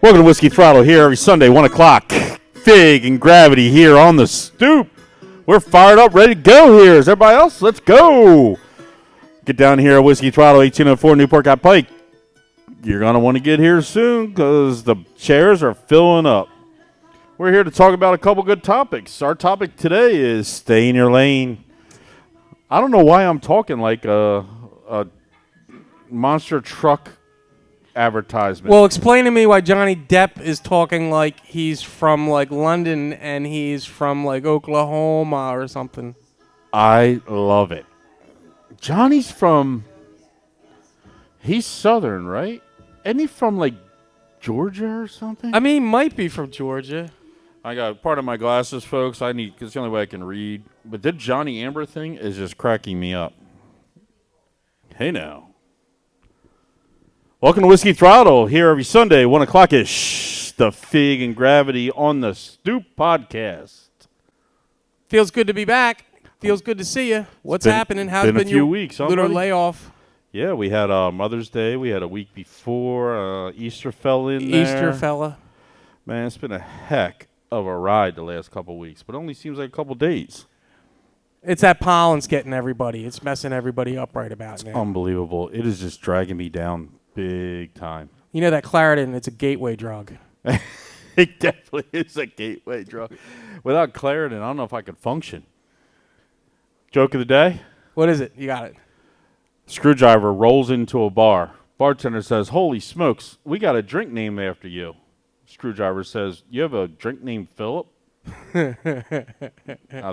Welcome to Whiskey Throttle here every Sunday, 1 o'clock. Fig and Gravity here on the stoop. We're fired up, ready to go here. Is everybody else? Let's go. Get down here at Whiskey Throttle, 1804 Newport Got Pike. You're going to want to get here soon because the chairs are filling up. We're here to talk about a couple good topics. Our topic today is stay in your lane. I don't know why I'm talking like a monster truck advertisement. Well, explain to me why Johnny Depp is talking like he's from like London and he's from like Oklahoma or something. I love it. Johnny's he's Southern, right? Isn't he from like Georgia or something? I mean, he might be from Georgia. I got part of my glasses, folks. It's the only way I can read. But that Johnny Amber thing is just cracking me up. Hey now. Welcome to Whiskey Throttle here every Sunday, 1 o'clock-ish. The Fig and Gravity on the Stoop podcast. Feels good to be back. Feels good to see you. What's happening? How's been a been few your weeks, huh, little buddy? layoff? Yeah, we had Mother's Day. We had a week before. Easter fell in there. Easter fella. Man, it's been a heck of a ride the last couple weeks, but it only seems like a couple days. It's that pollen's getting everybody. It's messing everybody up right about now. Unbelievable. It is just dragging me down big time. You know that Claritin, it's a gateway drug. It definitely is a gateway drug. Without Claritin, I don't know if I could function. Joke of the day? What is it? You got it. Screwdriver rolls into a bar. Bartender says, "Holy smokes, we got a drink named after you." Screwdriver says, "You have a drink named Philip?" I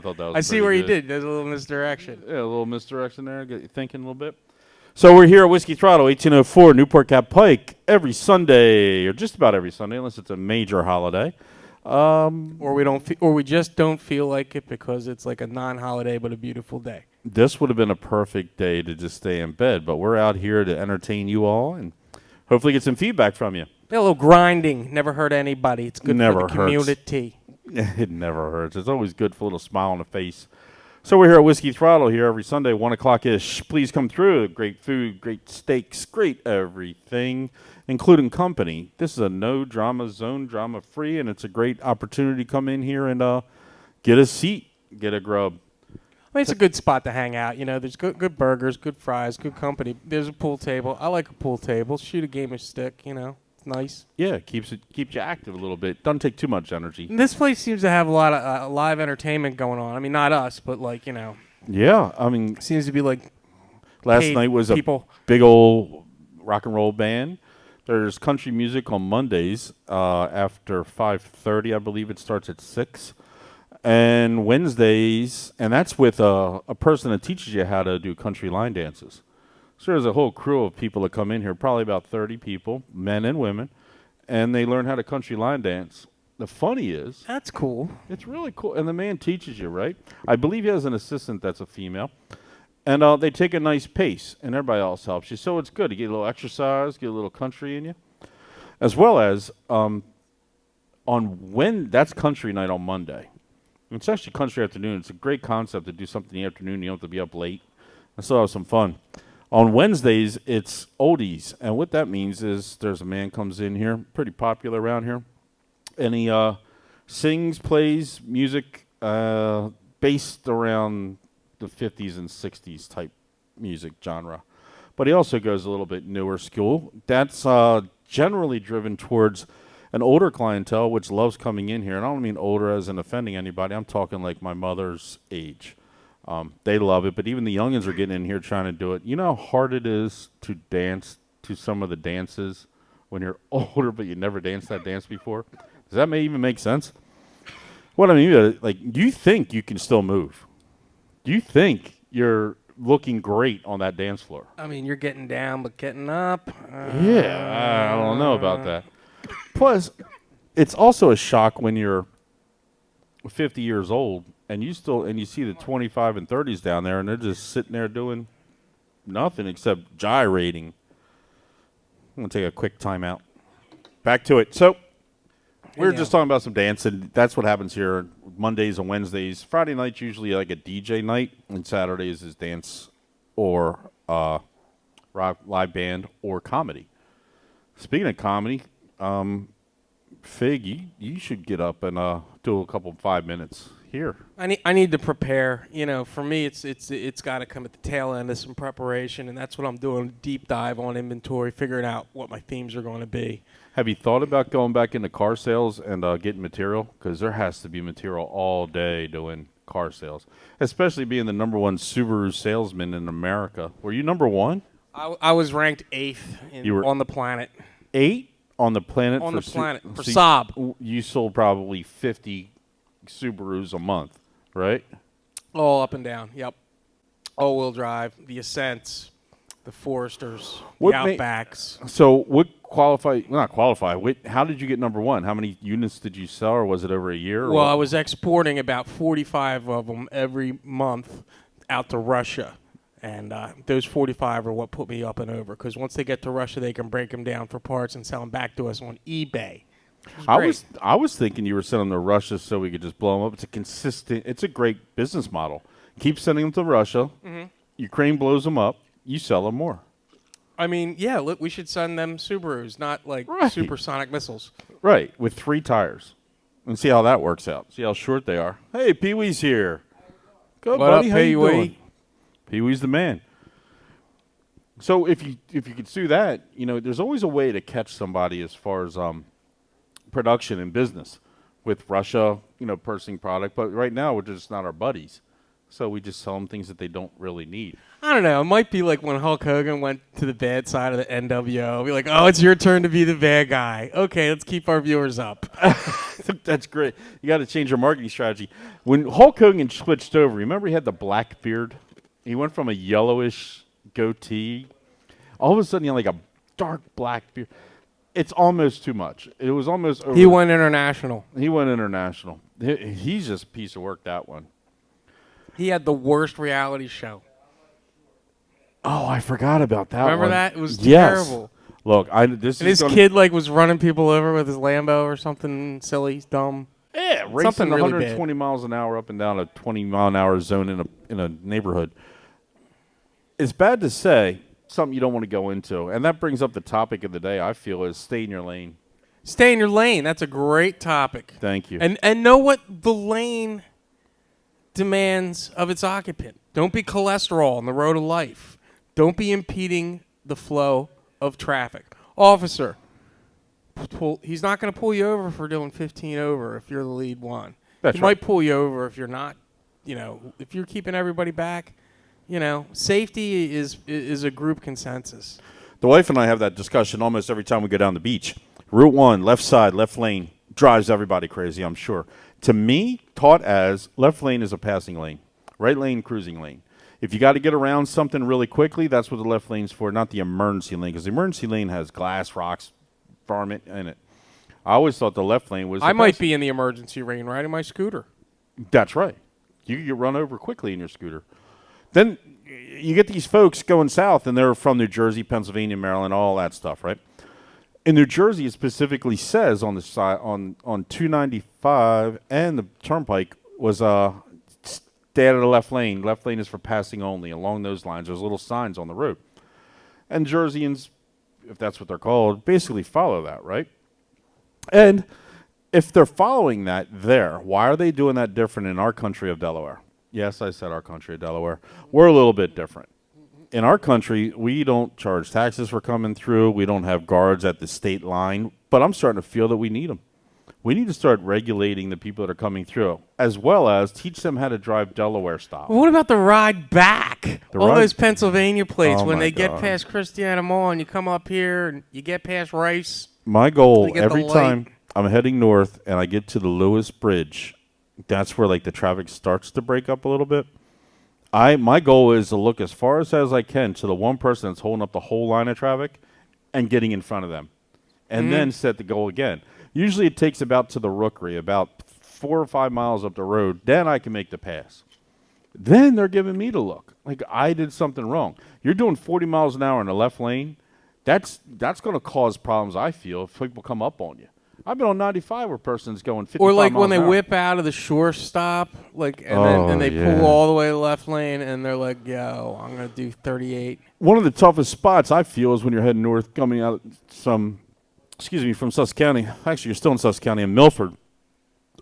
thought that was I see where you good. did. There's a little misdirection. Yeah, a little misdirection there. Get you thinking a little bit. So we're here at Whiskey Throttle, 1804 Newport Cat Pike, every Sunday, or just about every Sunday, unless it's a major holiday. Or we just don't feel like it because it's like a non-holiday but a beautiful day. This would have been a perfect day to just stay in bed, but we're out here to entertain you all and hopefully get some feedback from you. Yeah, a little grinding never hurt anybody. It's good Never for the hurts. community. It never hurts. It's always good for a little smile on the face. So we're here at Whiskey Throttle here every Sunday, 1 o'clock-ish. Please come through. Great food, great steaks, great everything, including company. This is a no-drama zone, drama-free, and it's a great opportunity to come in here and get a seat, get a grub. I mean, it's a good spot to hang out. You know, there's good burgers, good fries, good company. There's a pool table. I like a pool table. Shoot a game of stick, you know. It's nice. Yeah, keeps you active a little bit. Doesn't take too much energy. And this place seems to have a lot of live entertainment going on. I mean, not us, but like, you know. Yeah, I mean, Seems to be like last night was people. A big old rock and roll band. There's country music on Mondays after 5:30. I believe it starts at 6. And Wednesdays, and that's with a person that teaches you how to do country line dances. So there's a whole crew of people that come in here, probably about 30 people, men and women, and they learn how to country line dance. The funny is, That's cool. it's really cool, and the man teaches you, right? I believe he has an assistant that's a female, and they take a nice pace, and everybody else helps you. So it's good. You get a little exercise, get a little country in you, as well as that's country night on Monday. It's actually country afternoon. It's a great concept to do something in the afternoon. You don't have to be up late. I still have some fun. On Wednesdays, it's oldies. And what that means is there's a man comes in here, pretty popular around here, and he sings, plays music based around the 50s and 60s type music genre. But he also goes a little bit newer school. That's generally driven towards an older clientele, which loves coming in here. And I don't mean older as in offending anybody. I'm talking like my mother's age. They love it, but even the youngins are getting in here trying to do it. You know how hard it is to dance to some of the dances when you're older, but you never danced that dance before? Does that even make sense? What I mean, like, you think you can still move. You think you're looking great on that dance floor. I mean, you're getting down, but getting up. Yeah, I don't know about that. Plus, it's also a shock when you're 50 years old and you see the 25 and 30s down there and they're just sitting there doing nothing except gyrating. I'm going to take a quick timeout. Back to it. So, we were just talking about some dancing. That's what happens here Mondays and Wednesdays. Friday night's usually like a DJ night, and Saturdays is dance or rock live band or comedy. Speaking of comedy, Fig, you should get up and do a couple 5 minutes here. I need to prepare. You know, for me, it's got to come at the tail end of some preparation, and that's what I'm doing. Deep dive on inventory, figuring out what my themes are going to be. Have you thought about going back into car sales and getting material? Because there has to be material all day doing car sales, especially being the number one Subaru salesman in America. Were you number one? I was ranked 8th on the planet. 8 on the planet On for the planet for so Saab. You sold probably 50 Subarus a month, right? All up and down. Yep. All-wheel drive, the Ascents, the Foresters, What the Outbacks. So what qualify? Not qualify. How did you get number one? How many units did you sell, or was it over a year? Well, I was exporting about 45 of them every month out to Russia. And those 45 are what put me up and over. Because once they get to Russia, they can break them down for parts and sell them back to us on eBay. I was thinking you were sending them to Russia so we could just blow them up. It's a great business model. Keep sending them to Russia. Mm-hmm. Ukraine blows them up. You sell them more. I mean, yeah, look, we should send them Subarus, not like supersonic missiles. Right, with 3 tires. And see how that works out. See how short they are. Hey, Pee-wee's here. Good, What buddy. up, How you Pee-wee? doing? Pee-wee's the man. So if you could do that, you know, there's always a way to catch somebody as far as production and business with Russia, you know, purchasing product. But right now, we're just not our buddies. So we just sell them things that they don't really need. I don't know. It might be like when Hulk Hogan went to the bad side of the NWO. Be like, oh, it's your turn to be the bad guy. Okay, let's keep our viewers up. That's great. You got to change your marketing strategy. When Hulk Hogan switched over, remember he had the black beard? He went from a yellowish goatee. All of a sudden, he had like a dark black beard. It's almost too much. It was almost over. He went international. He's just a piece of work, that one. He had the worst reality show. Oh, I forgot about that Remember one. that? It was Yes. terrible. Look, And his kid like was running people over with his Lambo or something silly, dumb. Yeah, racing Something really 120 miles an hour up and down a 20-mile-an-hour zone in a neighborhood. It's bad to say, something you don't want to go into. And that brings up the topic of the day, I feel, is stay in your lane. Stay in your lane. That's a great topic. Thank you. And know what the lane demands of its occupant. Don't be cholesterol on the road of life. Don't be impeding the flow of traffic. Officer, he's not going to pull you over for doing 15 over if you're the lead one. That's he right. might pull you over if you're not, if you're keeping everybody back. Safety is a group consensus. The wife and I have that discussion almost every time we go down the beach. Route 1, left side, left lane, drives everybody crazy, I'm sure. To me, taught as left lane is a passing lane, right lane, cruising lane. If you got to get around something really quickly, that's what the left lane's for, not the emergency lane, because the emergency lane has glass, rocks, varmint in it. I always thought the left lane was. I might be in the emergency lane riding my scooter. That's right. You can get run over quickly in your scooter. Then you get these folks going south, and they're from New Jersey, Pennsylvania, Maryland, all that stuff, right? In New Jersey, it specifically says on the side on 295 and the Turnpike was stay out of the left lane. Left lane is for passing only. Along those lines, there's little signs on the road, and Jerseyans, if that's what they're called, basically follow that, right? And if they're following that there, why are they doing that different in our country of Delaware? Yes, I said our country of Delaware. We're a little bit different. In our country, we don't charge taxes for coming through. We don't have guards at the state line. But I'm starting to feel that we need them. We need to start regulating the people that are coming through, as well as teach them how to drive Delaware style. Well, what about the ride back? All those Pennsylvania plates, Oh, when my they get God. past Christiana Mall and you come up here and you get past Rice. My goal They get every the light. time I'm heading north and I get to the Lewis Bridge, that's where like the traffic starts to break up a little bit. My goal is to look as far as I can to the one person that's holding up the whole line of traffic and getting in front of them, and then set the goal again. Usually it takes about to the Rookery, about 4 or 5 miles up the road. Then I can make the pass. Then they're giving me the look like I did something wrong. You're doing 40 miles an hour in the left lane. That's going to cause problems, I feel, if people come up on you. I've been on 95 where a person's going 55 Or like miles when they an hour. whip out of the shore stop, and they pull all the way to the left lane, and they're like, "Yo, I'm gonna do 38." One of the toughest spots I feel is when you're heading north, coming out some excuse me, from Sussex County. Actually, you're still in Sussex County in Milford.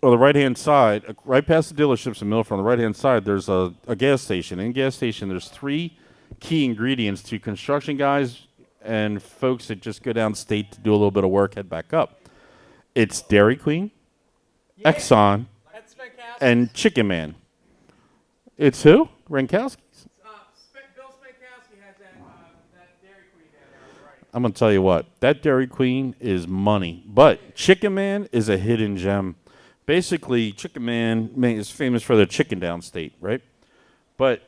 On the right-hand side, right past the dealerships in Milford, on the right-hand side, there's a gas station. In the gas station, there's 3 key ingredients to construction guys and folks that just go downstate to do a little bit of work, head back up. It's Dairy Queen, Exxon, That's Spankowski's. and Chicken Man. It's who? Rankowski's? Bill Spankowski has that Dairy Queen down there, right? I'm going to tell you what. That Dairy Queen is money. But Chicken Man is a hidden gem. Basically, Chicken Man is famous for their chicken downstate, right? But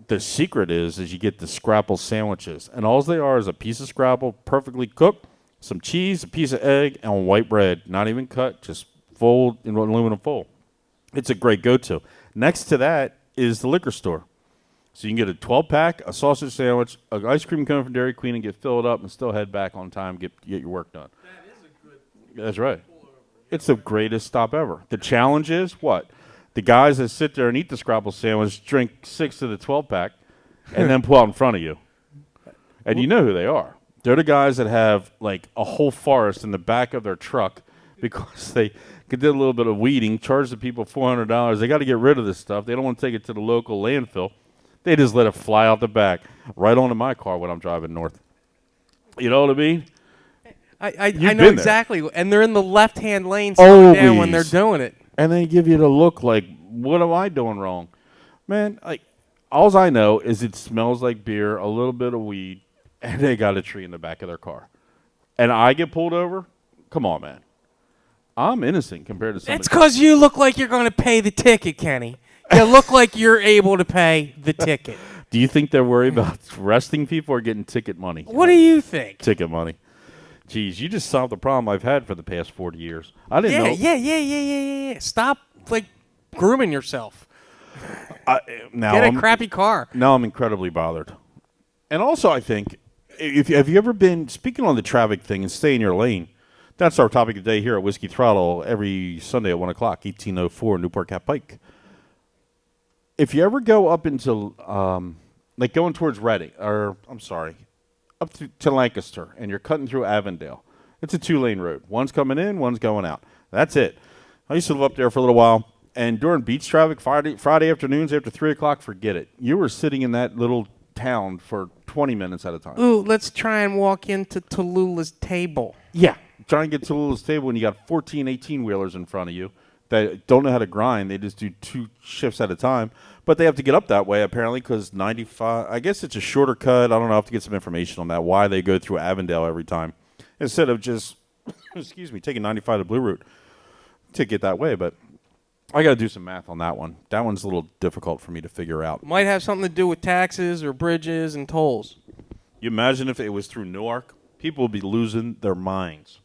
the secret is you get the scrapple sandwiches. And all they are is a piece of scrapple, perfectly cooked, some cheese, a piece of egg, and white bread. Not even cut, just fold in aluminum foil. It's a great go-to. Next to that is the liquor store. So you can get a 12-pack, a sausage sandwich, an ice cream cone from Dairy Queen, and get filled up and still head back on time, get your work done. That is a good. That's right. It's the greatest stop ever. The challenge is what? The guys that sit there and eat the scrapple sandwich drink 6 of the 12-pack and then pull out in front of you. And you know who they are. They're the guys that have like a whole forest in the back of their truck because they did a little bit of weeding, charge the people $400. They got to get rid of this stuff. They don't want to take it to the local landfill. They just let it fly out the back, right onto my car when I'm driving north. You know what I mean? I You've know been there. exactly, and they're in the left-hand lane slowing down when they're Always. doing it. And they give you the look like, what am I doing wrong? Man, like, all I know is it smells like beer, a little bit of weed, and they got a tree in the back of their car. And I get pulled over? Come on, man. I'm innocent compared to somebody. It's because you look like you're going to pay the ticket, Kenny. You look like you're able to pay the ticket. Do you think they're worried about arresting people or getting ticket money? What do you think? Ticket money. Jeez, you just solved the problem I've had for the past 40 years. I didn't know. Yeah. Stop, grooming yourself. Now Get a I'm, crappy car. Now I'm incredibly bothered. And also, I think, have you ever been, speaking on the traffic thing and stay in your lane, that's our topic today here at Whiskey Throttle every Sunday at 1 o'clock, 1804 Newport Cat Pike. If you ever go up into, going towards Reading, up to Lancaster, and you're cutting through Avondale, it's a 2-lane road. One's coming in, one's going out. That's it. I used to live up there for a little while, and during beach traffic, Friday afternoons after 3 o'clock, forget it. You were sitting in that little town for 20 minutes at a time. Ooh, let's try and walk into Tallulah's table. Yeah. Try and get to a little stable when you got 14, 18-wheelers in front of you that don't know how to grind. They just do 2 shifts at a time. But they have to get up that way, apparently, because 95, I guess it's a shorter cut. I don't know. I have to get some information on that, why they go through Avondale every time, instead of just, taking 95 to Blue Route to get that way. But I got to do some math on that one. That one's a little difficult for me to figure out. Might have something to do with taxes or bridges and tolls. You imagine if it was through Newark? People would be losing their minds.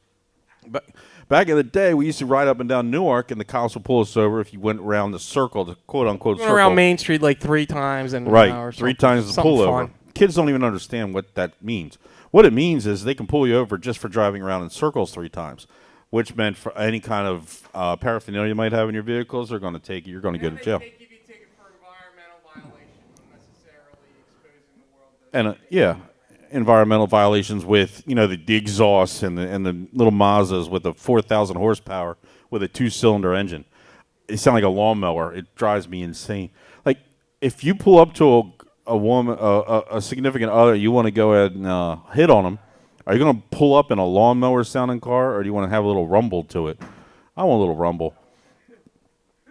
But back in the day, we used to ride up and down Newark, and the cops would pull us over if you went around the circle, the quote-unquote Went circle. around Main Street 3 times in an Right, hour. 3 times the something pullover. fun. Kids don't even understand what that means. What it means is they can pull you over just for driving around in circles 3 times, which meant for any kind of paraphernalia you might have in your vehicles, they're going to take you. You're going to go to jail. They give you a ticket for environmental violation, unnecessarily exposing the world to Environmental violations with the exhausts and the little Mazdas with the 4,000 horsepower with a 2-cylinder engine. It sounds like a lawnmower. It drives me insane. Like if you pull up to a woman, a significant other, you want to go ahead and hit on them. Are you going to pull up in a lawnmower sounding car, or do you want to have a little rumble to it? I want a little rumble.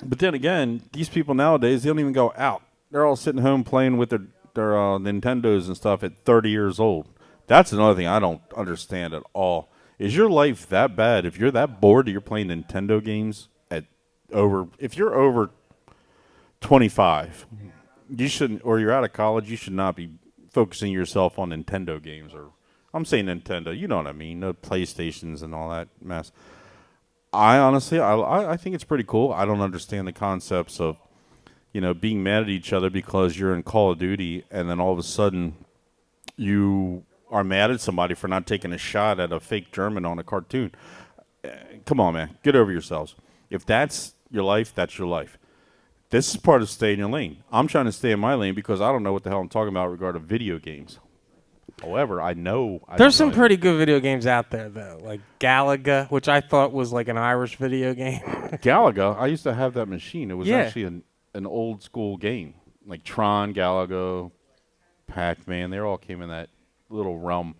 But then again, these people nowadays, they don't even go out. They're all sitting home playing with their Nintendos and stuff at 30 years old. That's another thing I don't understand at all. Is your life that bad? If you're that bored that you're playing Nintendo games if you're over 25, you shouldn't, or you're out of college, you should not be focusing yourself on Nintendo games. Or I'm saying Nintendo, you know what I mean, the PlayStations and all that mess. I honestly, I think it's pretty cool. I don't understand the concepts of being mad at each other because you're in Call of Duty, and then all of a sudden you are mad at somebody for not taking a shot at a fake German on a cartoon. Come on, man. Get over yourselves. If that's your life, that's your life. This is part of staying in your lane. I'm trying to stay in my lane because I don't know what the hell I'm talking about regarding video games. However, I know There's some pretty good video games out there, though, like Galaga, which I thought was like an Irish video game. Galaga. I used to have that machine. It was Yeah. actually an old school game, like Tron, Galaga, Pac-Man. They all came in that little realm.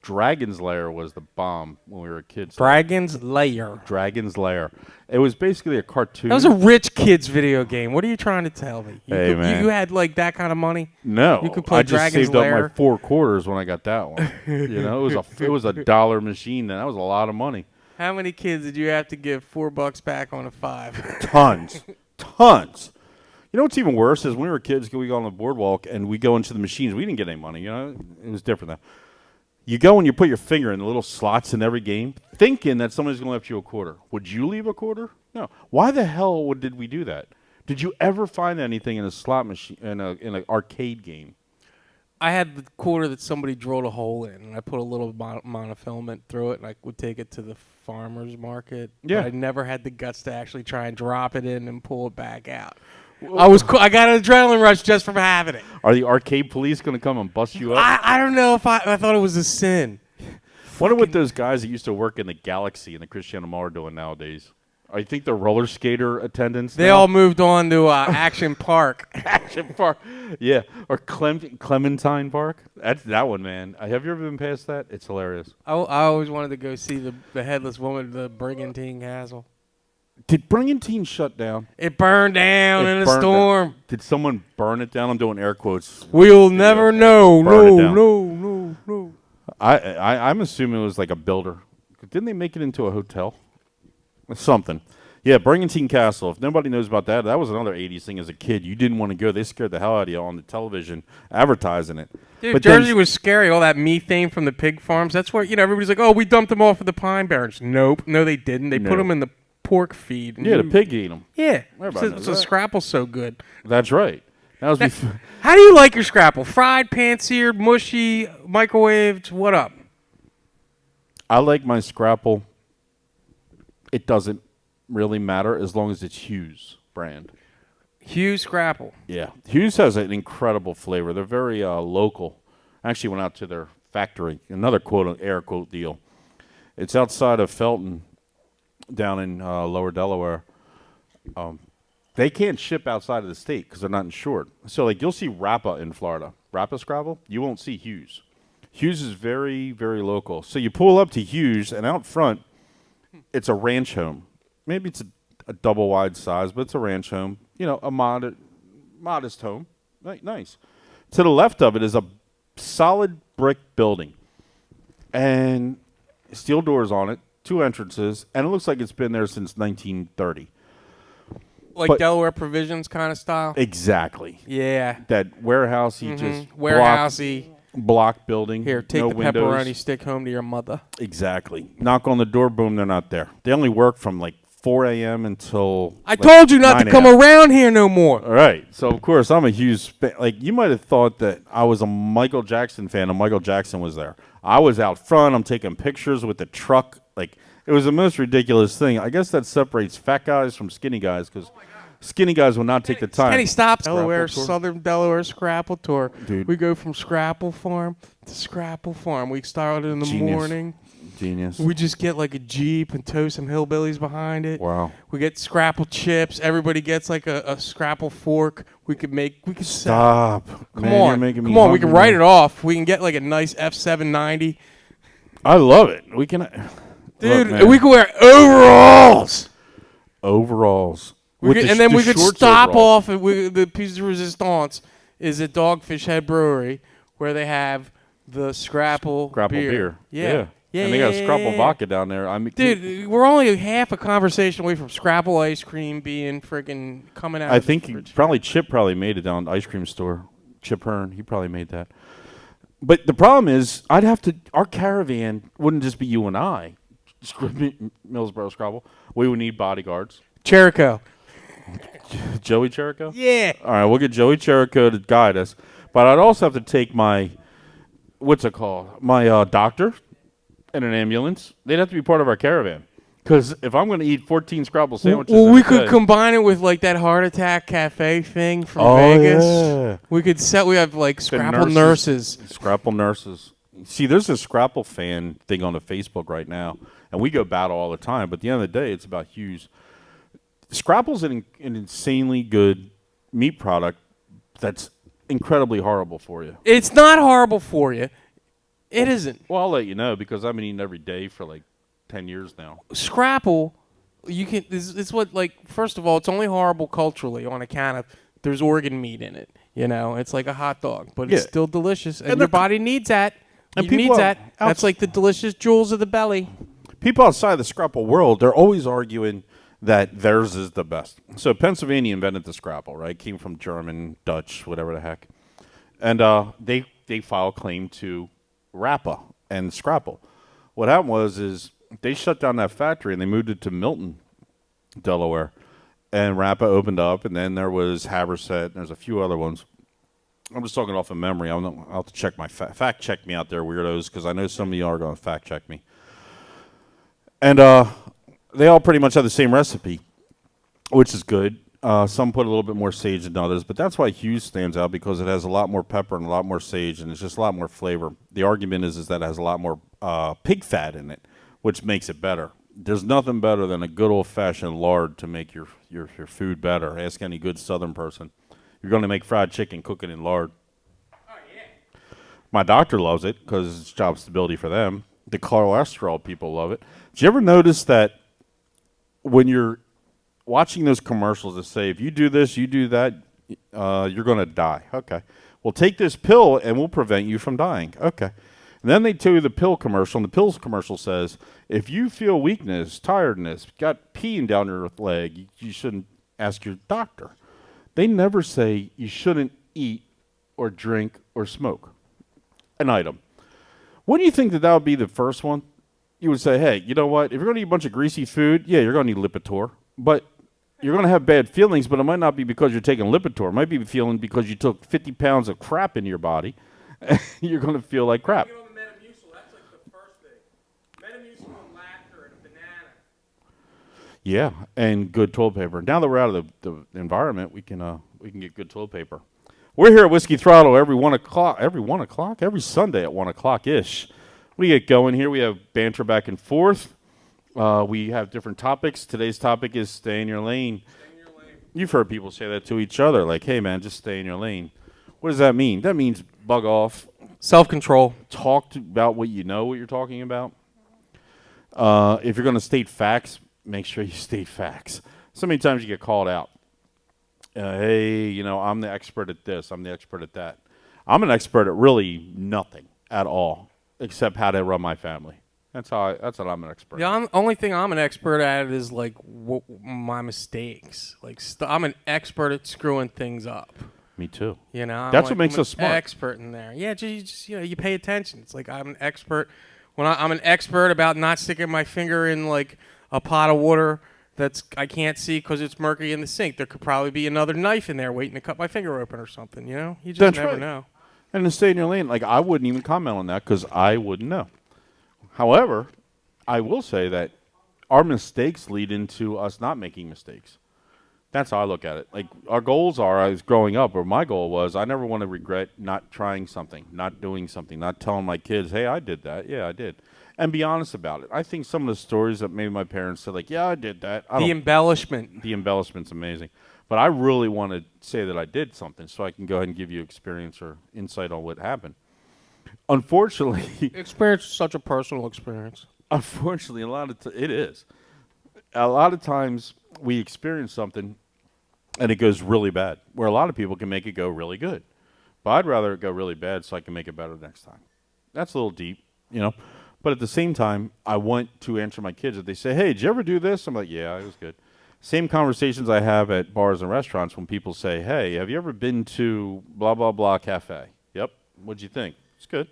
Dragon's Lair was the bomb when we were kids. Dragon's Lair. Dragon's Lair. It was basically a cartoon. That was a rich kid's video game. What are you trying to tell me? Hey, man. You had like that kind of money? No, You could play I just Dragon's saved Lair. up my 4 quarters when I got that one. It was a dollar machine. Then that was a lot of money. How many kids did you have to give $4 back on a 5? Tons. You know what's even worse is when we were kids, we go on the boardwalk and we go into the machines. We didn't get any money. It was different though. You go and you put your finger in the little slots in every game, thinking that somebody's going to left you a quarter. Would you leave a quarter? No. Why the hell did we do that? Did you ever find anything in a slot machine in an arcade game? I had the quarter that somebody drilled a hole in, and I put a little monofilament through it, and I would take it to the farmer's market. Yeah. But I never had the guts to actually try and drop it in and pull it back out. I got an adrenaline rush just from having it. Are the arcade police going to come and bust you up? I don't know if I thought it was a sin. Wonder what those guys that used to work in the Galaxy and the Cristiano Mall are doing nowadays. I think they're roller skater attendants. They now. all moved on to Action Park. Action Park, yeah, or Clementine Park. That's that one, man. Have you ever been past that? It's hilarious. I always wanted to go see the headless woman, the Brigantine Castle. Did Brigantine shut down? It burned down in a storm. Did someone burn it down? I'm doing air quotes. We'll never know. Burn it No, down. no. I'm assuming it was like a builder. Didn't they make it into a hotel? Something. Yeah, Brigantine Castle. If nobody knows about that, that was another 80s thing as a kid. You didn't want to go. They scared the hell out of you on the television advertising it. Dude, but Jersey was scary. All that methane from the pig farms. That's where, everybody's like, oh, we dumped them off at the Pine Barrens. Nope. No, they didn't. They put them in the pork feed. Yeah, the pig ate them. Yeah. Everybody So knows that. Scrapple's so good. That's right. That was before. How do you like your Scrapple? Fried, pan-seared, mushy, microwaved? What up? I like my Scrapple. It doesn't really matter as long as it's Hughes brand. Hughes Scrapple. Yeah. Hughes has an incredible flavor. They're very local. I actually went out to their factory, another quote, air quote deal. It's outside of Felton down in lower Delaware. They can't ship outside of the state because they're not insured. So, like, you'll see Rappa in Florida. Rappa Scrabble, you won't see Hughes. Hughes is very, very local. So you pull up to Hughes, and out front, it's a ranch home. Maybe it's a double wide size, but it's a ranch home. A modest home. Nice. To the left of it is a solid brick building. And steel doors on it, 2 entrances, and it looks like it's been there since 1930. Like Delaware Provisions kind of style? Exactly. Yeah. That warehousey, just warehousey. Block building. Here, take no the windows. pepperoni stick home to your mother. Exactly. Knock on the door, boom, they're not there. They only work from like 4 a.m. until I told you not to 9 come a.m. around here no more. All right. So, of course, I'm a huge like, you might have thought that I was a Michael Jackson fan and Michael Jackson was there. I was out front. I'm taking pictures with the truck. Like, it was the most ridiculous thing. I guess that separates fat guys from skinny guys because skinny guys will not take the time. Kenny, stop. Scrapple Delaware, tour? Southern Delaware Scrapple Tour. Dude. We go from Scrapple Farm to Scrapple Farm. We started in the Genius. morning. Genius. We just get like a Jeep and tow some hillbillies behind it. Wow. We get Scrapple chips. Everybody gets like a Scrapple fork. We could Stop. Come Man, on. you're making me Come on. We can hungry write now. it off. We can get like a nice F790. I love it. We can. Dude, Look, man. we could wear overalls. Overalls. And then we could shorts stop overalls. off at the piece of resistance is at Dogfish Head Brewery where they have the Scrapple beer. Yeah. And they got Scrapple vodka down there. I mean, Dude, we're only half a conversation away from Scrapple ice cream being freaking coming out. I of the think fridge. Chip probably made it down at the ice cream store. Chip Hearn, he probably made that. But the problem is, our caravan wouldn't just be you and I, Millsboro Scrabble. We would need bodyguards. Cherico. Joey Cherico? Yeah. All right, we'll get Joey Cherico to guide us. But I'd also have to take my, what's it called? My doctor and an ambulance. They'd have to be part of our caravan. Because if I'm going to eat 14 Scrabble sandwiches, Well, in we a could day- combine it with like that Heart Attack Cafe thing from Oh, Vegas. yeah. We could set. We have like The Scrapple nurses. Scrapple nurses. See, there's a Scrapple fan thing on the Facebook right now, and we go battle all the time. But at the end of the day, it's about Hughes. Scrapple's an insanely good meat product that's incredibly horrible for you. It's not horrible for you. It isn't. Well, I'll let you know because I've been eating every day for like 10 years now. Scrapple, you can. It's what like. First of all, it's only horrible culturally on account of there's organ meat in it. You know, it's like a hot dog, but it's Yeah. still delicious, and And your the- body needs that. and It people needs are that. That's like the delicious jewels of the belly. People outside the Scrapple world, they're always arguing that theirs is the best. So Pennsylvania invented the Scrapple, right? Came from German, Dutch, whatever the heck. And they file claim to Rappa and Scrapple. What happened is they shut down that factory and they moved it to Milton, Delaware. And Rappa opened up, and then there was Haverset, and there's a few other ones. I'm just talking off of memory. I'll have to check my fact check me out there, weirdos, because I know some of you are going to fact check me. And they all pretty much have the same recipe, which is good. Some put a little bit more sage than others, but that's why Hughes stands out because it has a lot more pepper and a lot more sage, and it's just a lot more flavor. The argument is that it has a lot more pig fat in it, which makes it better. There's nothing better than a good old-fashioned lard to make your food better. Ask any good Southern person. You're going to make fried chicken, cook it in lard. Oh yeah. My doctor loves it because it's job stability for them. The cholesterol people love it. Did you ever notice that when you're watching those commercials that say, if you do this, you do that, you're going to die? Okay. Well, take this pill and we'll prevent you from dying. Okay. And then they tell you the pill commercial, and the pills commercial says, if you feel weakness, tiredness, got peeing down your leg, you shouldn't ask your doctor. They never say you shouldn't eat or drink or smoke an item. Wouldn't you think that would be the first one? You would say, hey, you know what? If you're going to eat a bunch of greasy food, yeah, you're going to need Lipitor. But you're going to have bad feelings, but it might not be because you're taking Lipitor. It might be feeling because you took 50 pounds of crap into your body. You're going to feel like crap. Get on the Metamucil. That's like the first thing. Metamucil and laughter and a banana. Yeah, and good toilet paper. Now that we're out of the environment, we can get good toilet paper. We're here at Whiskey Throttle every 1 o'clock. Every Sunday at 1 o'clock ish. We get going here. We have banter back and forth. We have different topics. Today's topic is stay in your lane. Stay in your lane. You've heard people say that to each other, like, "Hey, man, just stay in your lane." What does that mean? That means bug off. Self-control. Talk about what you know, what you're talking about. If you're going to state facts, make sure you state facts. So many times you get called out. Hey, you know, I'm the expert at this. I'm the expert at that. I'm an expert at really nothing at all, except how to run my family. That's what I'm an expert at. The only thing I'm an expert at is like my mistakes. Like I'm an expert at screwing things up. Me too. You know, That's what makes us smart. Expert in there. Yeah, just you pay attention. It's like I'm an expert. I'm an expert about not sticking my finger in like a pot of water I can't see because it's murky in the sink. There could probably be another knife in there waiting to cut my finger open or something. You know, you just That's never right. know. And to stay in your lane, like I wouldn't even comment on that because I wouldn't know. However, I will say that our mistakes lead into us not making mistakes. That's how I look at it. Like our goals are, I was growing up, or my goal was, I never want to regret not trying something, not doing something, not telling my kids, hey, I did that. Yeah, I did. And be honest about it. I think some of the stories that maybe my parents said, like, yeah, I did that. The embellishment. The embellishment's amazing. But I really want to say that I did something so I can go ahead and give you experience or insight on what happened. Unfortunately, Experience is such a personal experience. unfortunately, it is. A lot of times we experience something and it goes really bad, where a lot of people can make it go really good. But I'd rather it go really bad so I can make it better next time. That's a little deep, you know. But at the same time, I want to answer my kids. If they say, hey, did you ever do this? I'm like, yeah, it was good. Same conversations I have at bars and restaurants when people say, hey, have you ever been to blah, blah, blah cafe? Yep. What'd you think? It's good.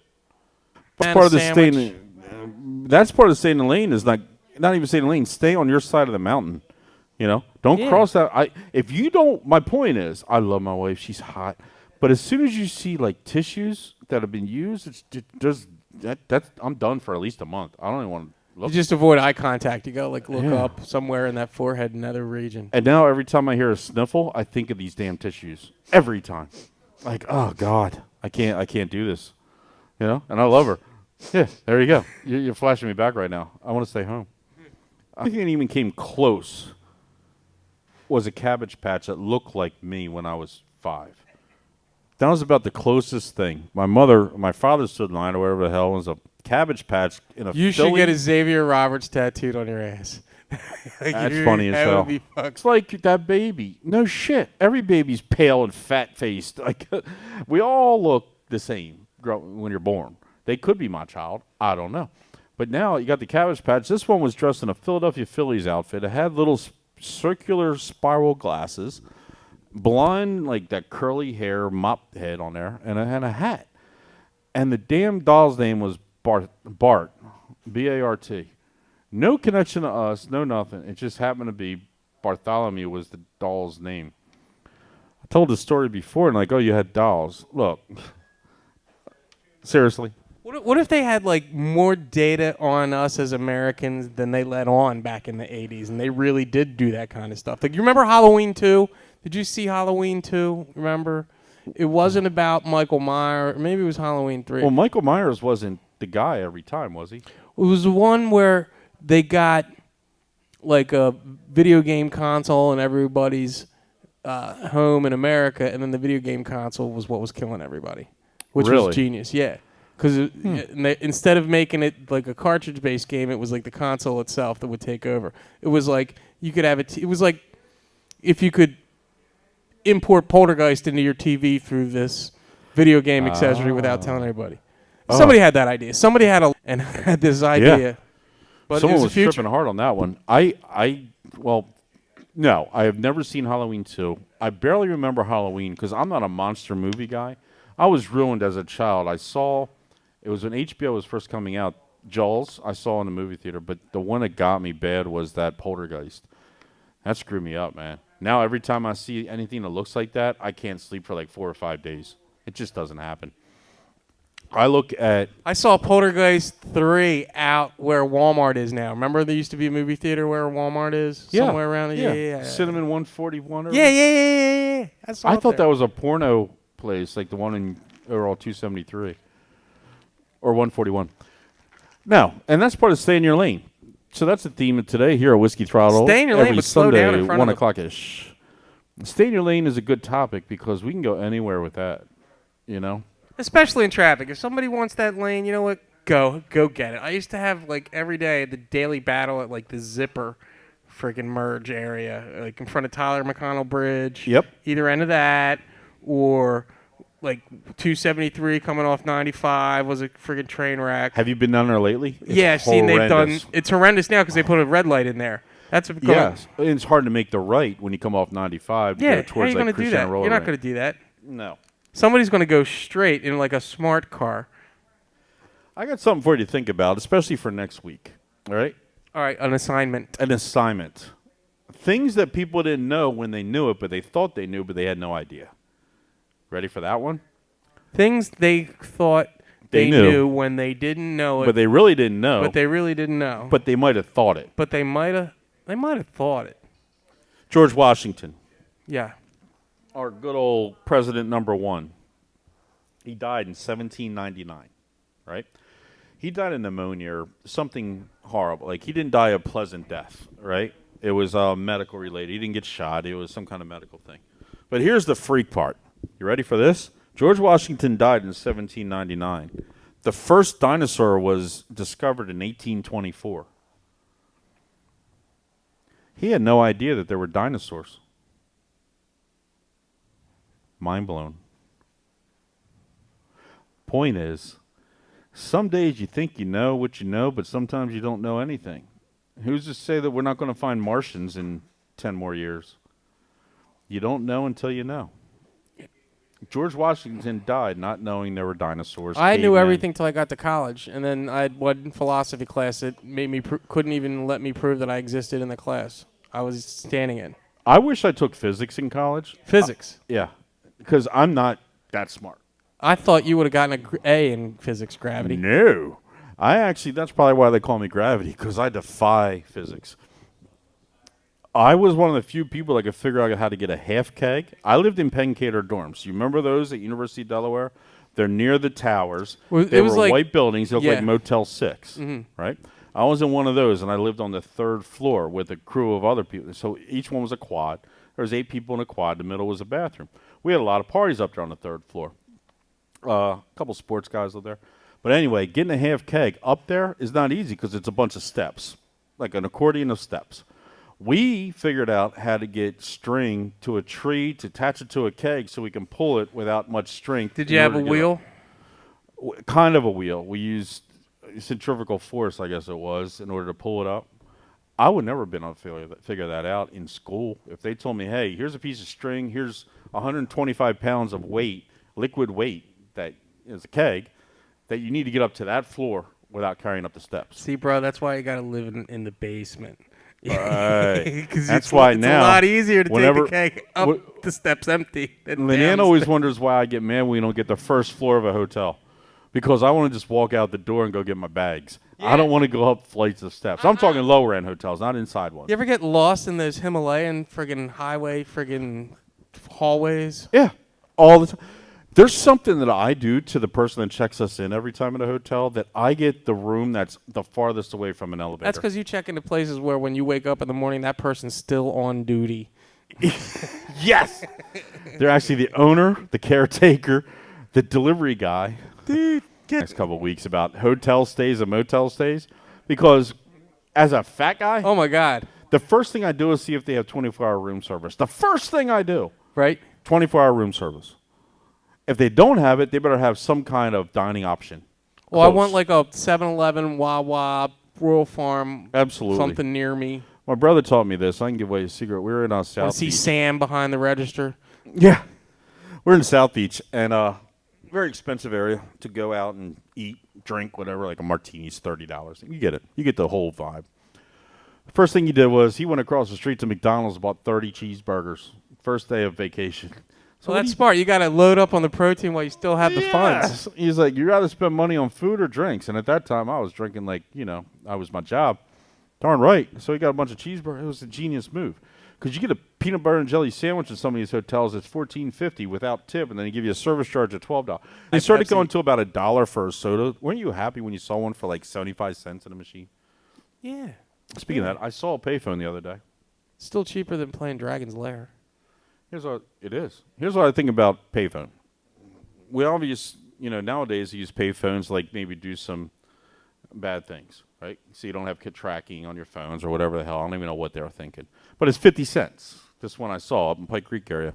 That's part of the staying in the lane is not even staying in the lane. Stay on your side of the mountain. You know, don't cross that. If you don't, my point is, I love my wife. She's hot. But as soon as you see like tissues that have been used, I'm done for at least a month. I don't even want You just avoid eye contact. You gotta look Yeah. up somewhere in that forehead nether region. And now every time I hear a sniffle, I think of these damn tissues. Every time. Like, oh God, I can't do this. And I love her. Yeah, there you go. You're flashing me back right now. I want to stay home. I think it even came close. Was a Cabbage Patch that looked like me when I was 5. That was about the closest thing. My father stood in line or whatever the hell was a Cabbage Patch in a You Philly. should get a Xavier Roberts tattooed on your ass. That's funny as hell. Would be It's like that baby. No shit. Every baby's pale and fat faced. Like we all look the same when you're born. They could be my child. I don't know. But now you got the Cabbage Patch. This one was dressed in a Philadelphia Phillies outfit. It had little circular spiral glasses, blonde, like that curly hair, mop head on there, and it had a hat. And the damn doll's name was Bart, B-A-R-T. No connection to us, no nothing. It just happened to be Bartholomew was the doll's name. I told the story before, and like, oh, you had dolls. Look, seriously. What if they had like more data on us as Americans than they let on back in the 80s, and they really did do that kind of stuff? Like, you remember Halloween 2? Did you see Halloween 2? Remember? It wasn't about Michael Myers. Maybe it was Halloween 3. Well, Michael Myers wasn't the guy every time, was he? It was the one where they got like a video game console in everybody's home in America, and then the video game console was what was killing everybody, which Really? was genius. Yeah. Because instead of making it like a cartridge-based game, it was like the console itself that would take over. It was like you could have it was like if you could import Poltergeist into your TV through this video game accessory without telling anybody. Somebody had that idea. Somebody had this idea. Yeah. But Someone it was the future. tripping hard on that one. No, I have never seen Halloween 2. I barely remember Halloween because I'm not a monster movie guy. I was ruined as a child. It was when HBO was first coming out. Jaws, I saw in the movie theater, but the one that got me bad was that Poltergeist. That screwed me up, man. Now every time I see anything that looks like that, I can't sleep for like 4 or 5 days. It just doesn't happen. I saw Poltergeist 3 out where Walmart is now. Remember there used to be a movie theater where Walmart is? Somewhere around there? Yeah. Cinnamon 141 or Yeah. I thought that was a porno place, like the one in Earl 273 or 141. No, and that's part of stay in your lane. So that's the theme of today here at Whiskey Throttle. Stay in your lane, every but slow Sunday, down in front 1 of o'clock-ish. Stay in your lane is a good topic because we can go anywhere with that, Especially in traffic. If somebody wants that lane, you know what? Go get it. I used to have like every day the daily battle at like the Zipper freaking merge area, like in front of Tyler McConnell Bridge. Yep. Either end of that or like 273 coming off 95 was a freaking train wreck. Have you been down there lately? It's I've seen they've done. horrendous. It's horrendous now because they put a red light in there. That's what Yes, it's hard to make the right when you come off 95 to Yeah, go how are towards you going like to do Christiana that? Road. You're not going to do that. No. Somebody's going to go straight in like a smart car. I got something for you to think about, especially for next week. All right? All right, an assignment. An assignment. Things that people didn't know when they knew it, but they thought they knew, but they had no idea. Ready for that one? Things they thought they knew when they didn't know it. But they really didn't know. But they really didn't know. But they might have thought it. But they might have thought it. George Washington, Yeah. our good old president number 1. He died in 1799, right? He died of pneumonia or something horrible. Like, he didn't die a pleasant death, right? It was medical related. He didn't get shot. It was some kind of medical thing. But here's the freak part. You ready for this? George Washington died in 1799. The first dinosaur was discovered in 1824. He had no idea that there were dinosaurs. Mind blown. Point is, some days you think you know what you know, but sometimes you don't know anything. Who's to say that we're not going to find Martians in 10 more years? You don't know until you know. George Washington died not knowing there were dinosaurs. I knew cavemen. everything till I got to college, and then I had one philosophy class that made me couldn't even let me prove that I existed in the class I was standing in. I wish I took physics in college. Physics. Yeah, because I'm not that smart. I thought you would have gotten an A in physics, gravity. No. That's probably why they call me gravity, because I defy physics. I was one of the few people that could figure out how to get a half keg. I lived in Penn Cater dorms. You remember those at University of Delaware? They're near the towers. Well, They it was were like- white buildings. They looked yeah. like Motel 6, right? I was in one of those, and I lived on the third floor with a crew of other people. So each one was a quad. There was 8 people in a quad. The middle was a bathroom. We had a lot of parties up there on the third floor. A couple sports guys lived there. But anyway, getting a half keg up there is not easy because it's a bunch of steps, like an accordion of steps. We figured out how to get string to a tree to attach it to a keg so we can pull it without much strength. Did you have a wheel? Kind of a wheel. We used centrifugal force, I guess it was, in order to pull it up. I would never have been able to figure that out in school. If they told me, hey, here's a piece of string, here's 125 pounds of weight, liquid weight, that is a keg, that you need to get up to that floor without carrying up the steps. See, bro, that's why you got to live in the basement. Right. 'Cause That's it's, why it's now, a lot easier to whenever- take the keg up the steps empty. Than Leanne down the always steps. wonders why I get mad when we don't get the first floor of a hotel. Because I want to just walk out the door and go get my bags. I don't want to go up flights of steps. I'm talking lower end hotels, not inside ones. You ever get lost in those Himalayan friggin' highway friggin' hallways? Yeah, all the time. There's something that I do to the person that checks us in every time at a hotel that I get the room that's the farthest away from an elevator. That's because you check into places where when you wake up in the morning, that person's still on duty. Yes! They're actually the owner, the caretaker, the delivery guy. Dude, Next couple of weeks about hotel stays and motel stays. Because as a fat guy, oh my God. the first thing I do is see if they have 24-hour room service. The first thing I do, Right? 24-hour room service. If they don't have it, they better have some kind of dining option. Well, I Close. want like a 7-Eleven, Wawa, Rural Farm, Absolutely. something near me. My brother taught me this. I can give away a secret. We were in Want South to see Beach. Sam behind the register? Yeah. We're in South Beach, and very expensive area to go out and eat, drink, whatever. Like a martini's $30. You get it. You get the whole vibe. First thing he did was he went across the street to McDonald's, bought 30 cheeseburgers. First day of vacation. So Well, that's smart. You got to load up on the protein while you still have the funds. Yes. He's like, you rather spend money on food or drinks. And at that time, I was drinking like, I was my job. Darn right. So he got a bunch of cheeseburgers. It was a genius move. Because you get a peanut butter and jelly sandwich in some of these hotels, it's $14.50 without tip, and then they give you a service charge of $12. They started going to about $1 for a soda. Weren't you happy when you saw one for like 75 cents in a machine? Yeah. Speaking of that, I saw a payphone the other day. Still cheaper than playing Dragon's Lair. Here's what it is. Here's what I think about payphone. We obviously, nowadays you use payphones like maybe do some bad things, right? So you don't have kid tracking on your phones or whatever the hell. I don't even know what they were thinking. But it's 50 cents. This one I saw up in Pike Creek area.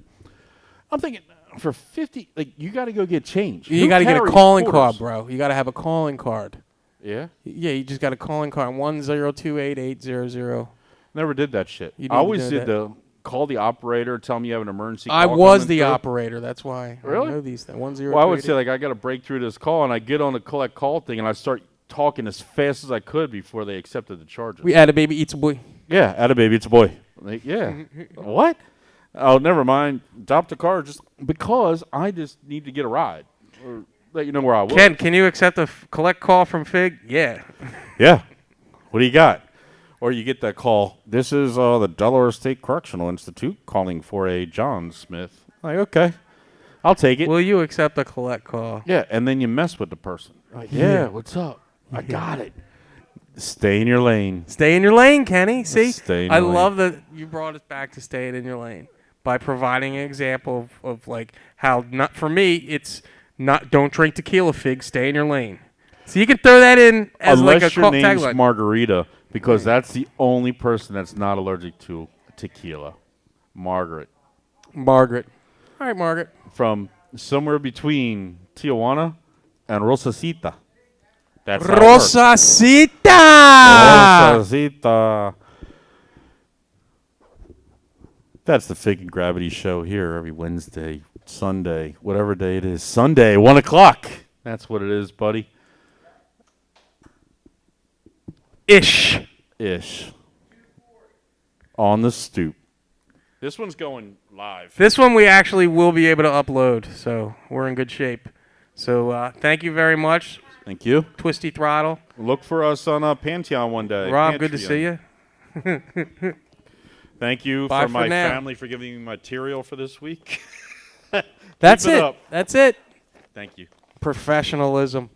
I'm thinking for 50, like you got to go get change. You Who got to get a carries calling quarters? card, bro. You got to have a calling card. Yeah? Yeah, you just got a calling card. 1028800. Never did that shit. You I always didn't did do the call the operator, tell me you have an emergency I call was coming the through. operator. That's why Really? I know these things. 10288. Well, I would say, like, I got to break through this call, and I get on the collect call thing, and I start talking as fast as I could before they accepted the charges. We had a baby eats a boy. Yeah, atta baby, it's a boy. Like, yeah. What? Oh, never mind. Adopt the car just because I just need to get a ride. Or let you know where I was. Ken, can you accept a collect call from Fig? Yeah. Yeah. What do you got? Or you get that call. This is the Delaware State Correctional Institute calling for a John Smith. Like, okay. I'll take it. Will you accept a collect call? Yeah, and then you mess with the person. Like, yeah, what's up? I got it. Stay in your lane. Stay in your lane, Kenny. See? Stay in I your lane. love that you brought us back to staying in your lane by providing an example of like how not for me it's not don't drink tequila, Fig, stay in your lane. So you can throw that in as Unless like a your name's tagline. Margarita, because that's the only person that's not allergic to tequila. Margaret. Margaret. All right, Margaret. From somewhere between Tijuana and Rosacita. That's how it works. Rosacita. Rosacita. That's the Fig and Gravity show here every Wednesday, Sunday, whatever day it is. Sunday, 1 o'clock. That's what it is, buddy. Ish. On the Stoop. This one's going live. This one we actually will be able to upload, so we're in good shape. So thank you very much. Thank you. Twisty Throttle. Look for us on Pantheon one day. Rob, good to Patreon. see you. Thank you Bye for for my now. family for giving me material for this week. That's Keep it it. up. That's it. Thank you. Professionalism.